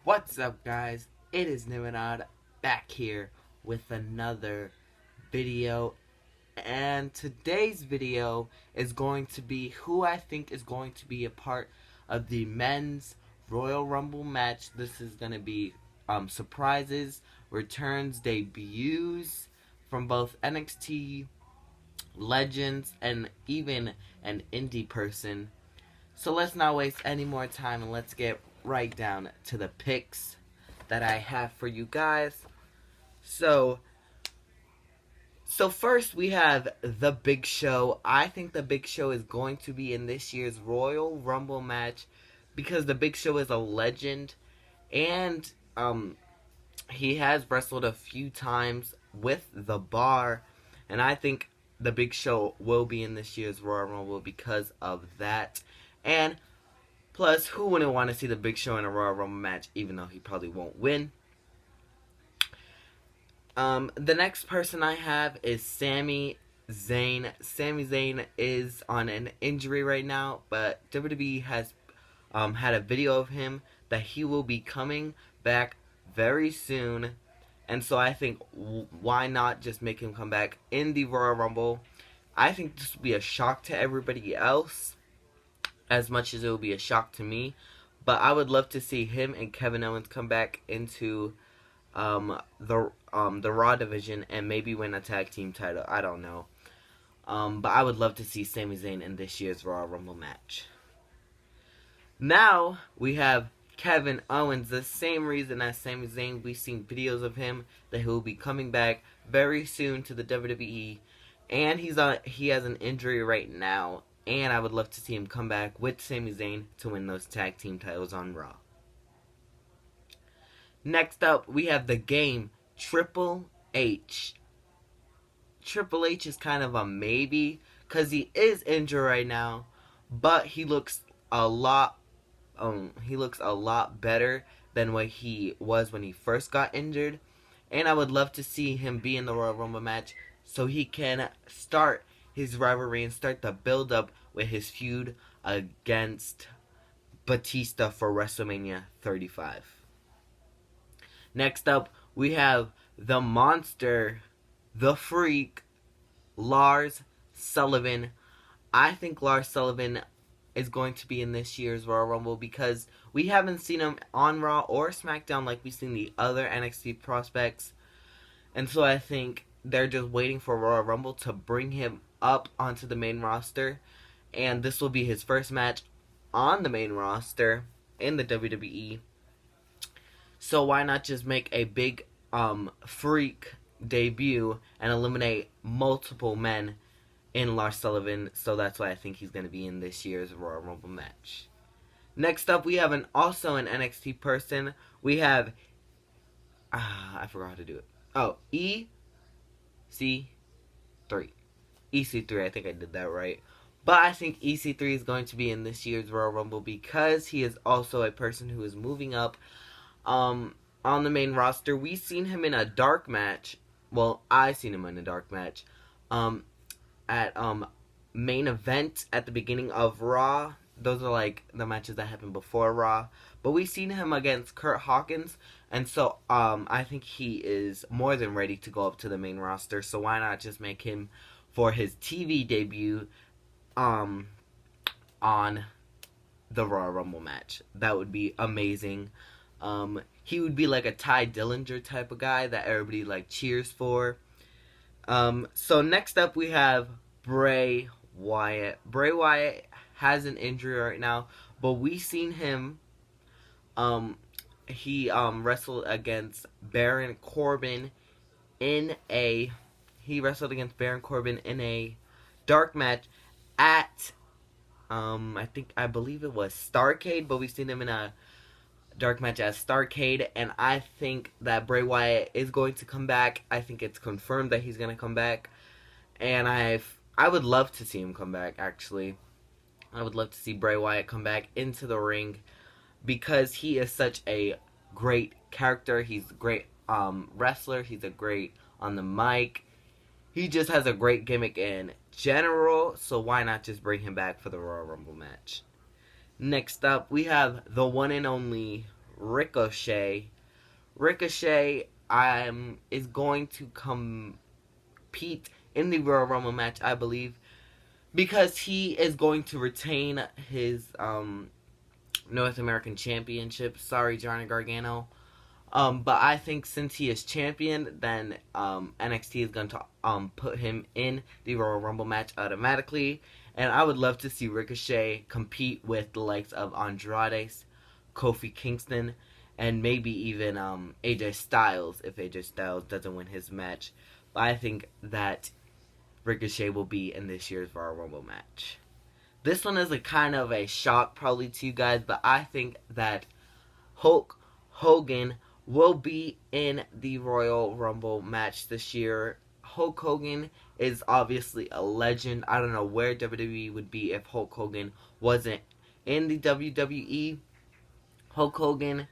What's up, guys? It is Nimanad back here with another video, and today's video is going to be who I think is going to be a part of the Men's Royal Rumble match. This is going to be surprises, returns, debuts from both NXT legends and even an indie person. So let's not waste any more time and let's get right down to the picks that I have for you guys. So first we have The Big Show. I think The Big Show is going to be in this year's Royal Rumble match because The Big Show is a legend, and he has wrestled a few times with The Bar, and I think The Big Show will be in this year's Royal Rumble because of that. And plus, who wouldn't want to see The Big Show in a Royal Rumble match, even though he probably won't win? The next person I have is Sami Zayn. Sami Zayn is on an injury right now, but WWE has had a video of him that he will be coming back very soon. And so I think, why not just make him come back in the Royal Rumble? I think this will be a shock to everybody else, as much as it will be a shock to me. But I would love to see him and Kevin Owens come back into the Raw division and maybe win a tag team title. I don't know. But I would love to see Sami Zayn in this year's Royal Rumble match. Now we have Kevin Owens. The same reason as Sami Zayn, we've seen videos of him that he will be coming back very soon to the WWE, and he has an injury right now. And I would love to see him come back with Sami Zayn to win those tag team titles on Raw. Next up, we have the Game, Triple H. Triple H is kind of a maybe, because he is injured right now, but he looks a lot better than what he was when he first got injured. And I would love to see him be in the Royal Rumble match so he can start his rivalry and start the build up with his feud against Batista for WrestleMania 35. Next up, we have the Monster, the Freak, Lars Sullivan. I think Lars Sullivan is going to be in this year's Royal Rumble because we haven't seen him on Raw or SmackDown like we've seen the other NXT prospects. And so I think they're just waiting for Royal Rumble to bring him up onto the main roster, and this will be his first match on the main roster in the WWE. So why not just make a big freak debut and eliminate multiple men in Lars Sullivan? So that's why I think he's going to be in this year's Royal Rumble match. Next up, we have also an NXT person. We have I forgot how to do it. Oh, EC3. EC3, I think I did that right. But I think EC3 is going to be in this year's Royal Rumble because he is also a person who is moving up on the main roster. We've seen him in a dark match. Well, I've seen him in a dark match at main event at the beginning of Raw. Those are like the matches that happened before Raw. But we've seen him against Kurt Hawkins, and so I think he is more than ready to go up to the main roster. So why not just make him for his TV debut on the Royal Rumble match? That would be amazing. He would be like a Ty Dillinger type of guy that everybody like cheers for. So next up we have Bray Wyatt. Bray Wyatt has an injury right now, but we've seen him. He wrestled against Baron Corbin in a dark match at I believe it was Starrcade, but we've seen him in a dark match at Starrcade, and I think that Bray Wyatt is going to come back. I think it's confirmed that he's going to come back, and I would love to see him come back, actually. I would love to see Bray Wyatt come back into the ring because he is such a great character. He's a great wrestler. He's a great on the mic. He just has a great gimmick in general, so why not just bring him back for the Royal Rumble match? Next up, we have the one and only Ricochet. Ricochet is going to compete in the Royal Rumble match, I believe, because he is going to retain his North American Championship. Sorry, Johnny Gargano. But I think since he is champion, then NXT is going to put him in the Royal Rumble match automatically. And I would love to see Ricochet compete with the likes of Andrade, Kofi Kingston, and maybe even AJ Styles if AJ Styles doesn't win his match. But I think that Ricochet will be in this year's Royal Rumble match. This one is a kind of a shock probably to you guys, but I think that Hulk Hogan will be in the Royal Rumble match this year. Hulk Hogan is obviously a legend. I don't know where WWE would be if Hulk Hogan wasn't in the WWE. Hulk Hogan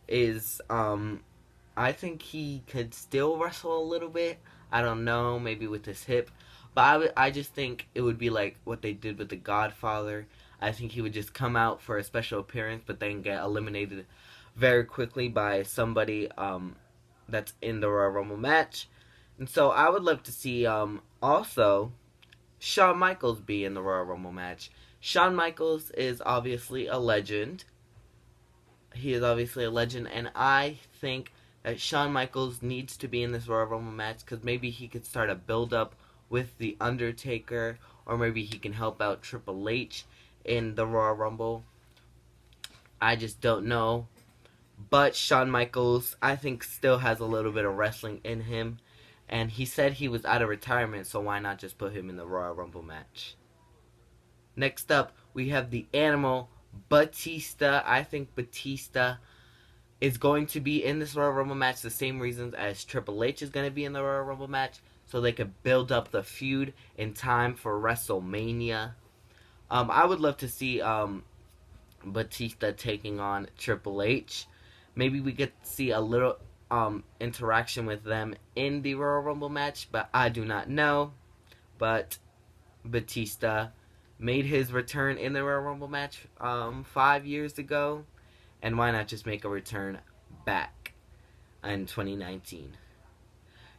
is, I think he could still wrestle a little bit. I don't know, maybe with his hip. But I just think it would be like what they did with The Godfather. I think he would just come out for a special appearance, but then get eliminated very quickly by somebody that's in the Royal Rumble match. And so I would love to see also Shawn Michaels be in the Royal Rumble match. Shawn Michaels is obviously a legend. He is obviously a legend, and I think that Shawn Michaels needs to be in this Royal Rumble match because maybe he could start a build-up with The Undertaker, or maybe he can help out Triple H in the Royal Rumble. I just don't know. But Shawn Michaels, I think, still has a little bit of wrestling in him. And he said he was out of retirement, so why not just put him in the Royal Rumble match? Next up, we have the Animal, Batista. I think Batista is going to be in this Royal Rumble match the same reasons as Triple H is going to be in the Royal Rumble match, so they could build up the feud in time for WrestleMania. I would love to see Batista taking on Triple H. Maybe we could see a little interaction with them in the Royal Rumble match, but I do not know. But Batista made his return in the Royal Rumble match 5 years ago, and why not just make a return back in 2019?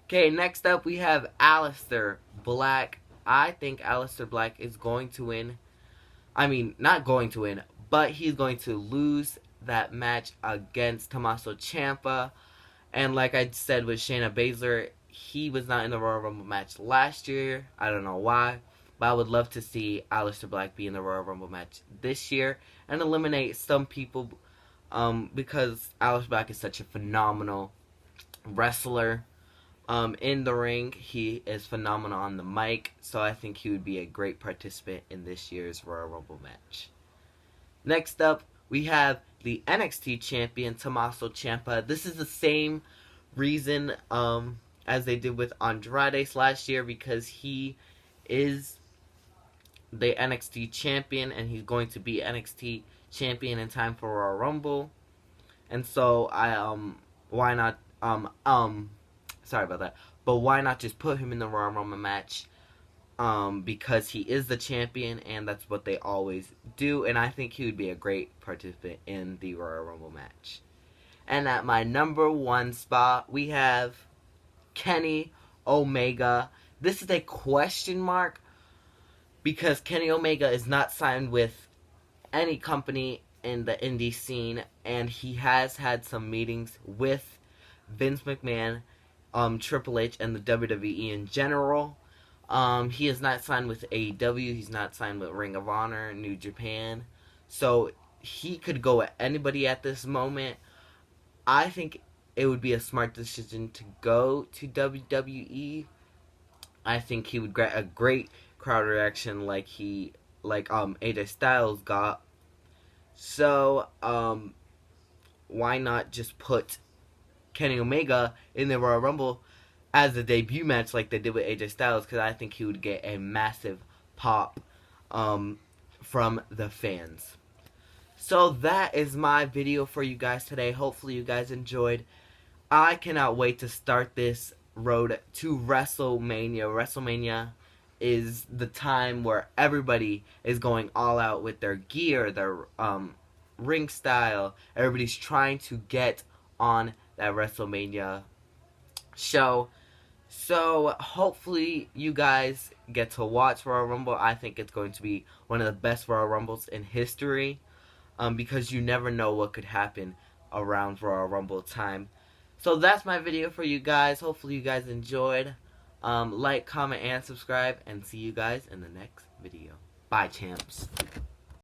Okay, next up we have Aleister Black. I think Aleister Black is going to win. I mean, not going to win, but he's going to lose that match against Tommaso Ciampa. And like I said with Shayna Baszler, he was not in the Royal Rumble match last year. I don't know why, but I would love to see Aleister Black be in the Royal Rumble match this year and eliminate some people because Aleister Black is such a phenomenal wrestler. In the ring, he is phenomenal on the mic, so I think he would be a great participant in this year's Royal Rumble match. Next up, we have the NXT champion, Tommaso Ciampa. This is the same reason as they did with Andrade last year, because he is the NXT champion, and he's going to be NXT champion in time for Royal Rumble. And so why not sorry about that. But why not just put him in the Royal Rumble match? Because he is the champion, and that's what they always do. And I think he would be a great participant in the Royal Rumble match. And at my number 1 spot, we have Kenny Omega. This is a question mark because Kenny Omega is not signed with any company in the indie scene, and he has had some meetings with Vince McMahon, Triple H, and the WWE in general. He is not signed with AEW. He's not signed with Ring of Honor, New Japan. So he could go at anybody at this moment. I think it would be a smart decision to go to WWE. I think he would get a great crowd reaction like AJ Styles got. So why not just put Kenny Omega in the Royal Rumble as a debut match like they did with AJ Styles, because I think he would get a massive pop from the fans. So that is my video for you guys today. Hopefully you guys enjoyed. I cannot wait to start this road to WrestleMania. WrestleMania is the time where everybody is going all out with their gear, their ring style. Everybody's trying to get on that WrestleMania show. So hopefully you guys get to watch Royal Rumble. I think it's going to be one of the best Royal Rumbles in history, because you never know what could happen around Royal Rumble time. So that's my video for you guys. Hopefully you guys enjoyed. Like, comment, and subscribe, and see you guys in the next video. Bye, champs.